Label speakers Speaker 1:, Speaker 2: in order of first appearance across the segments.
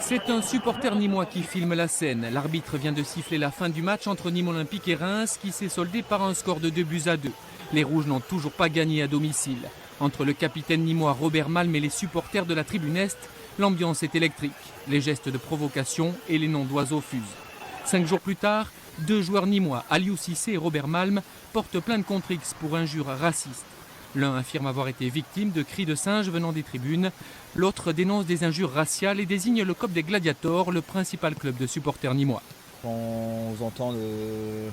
Speaker 1: C'est un supporter nîmois qui filme la scène. L'arbitre vient de siffler la fin du match entre Nîmes Olympique et Reims qui s'est soldé par un score de 2-2. Les Rouges n'ont toujours pas gagné à domicile. Entre le capitaine nîmois Robert Malm et les supporters de la tribune Est, l'ambiance est électrique. Les gestes de provocation et les noms d'oiseaux fusent. 5 jours plus tard, 2 joueurs nîmois, Aliou Cissé et Robert Malm, portent plainte contre X pour injures racistes. L'un affirme avoir été victime de cris de singes venant des tribunes. L'autre dénonce des injures raciales et désigne le COP des Gladiators, le principal club de supporters nîmois.
Speaker 2: Quand on entend le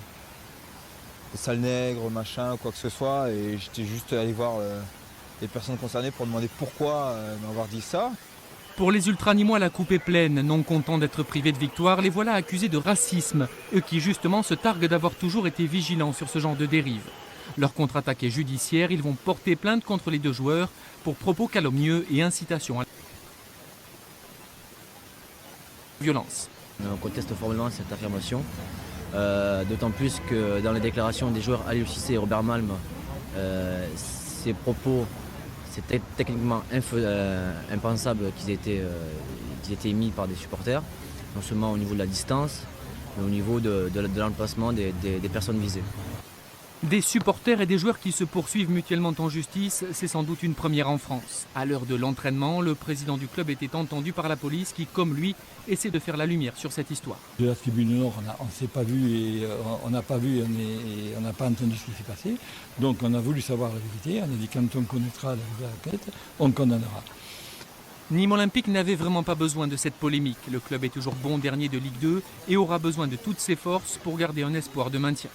Speaker 2: sale nègre, machin, quoi que ce soit, et j'étais juste allé voir les personnes concernées pour demander pourquoi m'avoir dit ça.
Speaker 1: Pour les ultra-nîmois, la coupe est pleine. Non contents d'être privés de victoire, les voilà accusés de racisme. Eux qui justement se targuent d'avoir toujours été vigilants sur ce genre de dérive. Leur contre-attaque est judiciaire, ils vont porter plainte contre les 2 joueurs pour propos calomnieux et incitation à la violence.
Speaker 3: On conteste formellement cette affirmation, d'autant plus que dans les déclarations des joueurs Aliou Cissé et Robert Malm, ces propos, c'était techniquement impensable qu'ils aient été émis par des supporters, non seulement au niveau de la distance, mais au niveau de l'emplacement des personnes visées.
Speaker 1: Des supporters et des joueurs qui se poursuivent mutuellement en justice, c'est sans doute une première en France. À l'heure de l'entraînement, le président du club était entendu par la police qui, comme lui, essaie de faire la lumière sur cette histoire.
Speaker 4: De la tribune Nord, on ne s'est pas vu et on n'a pas vu et on n'a pas entendu ce qui s'est passé. Donc on a voulu savoir la vérité. On a dit quand on connaîtra la enquête, on condamnera.
Speaker 1: Nîmes Olympique n'avait vraiment pas besoin de cette polémique. Le club est toujours bon dernier de Ligue 2 et aura besoin de toutes ses forces pour garder un espoir de maintien.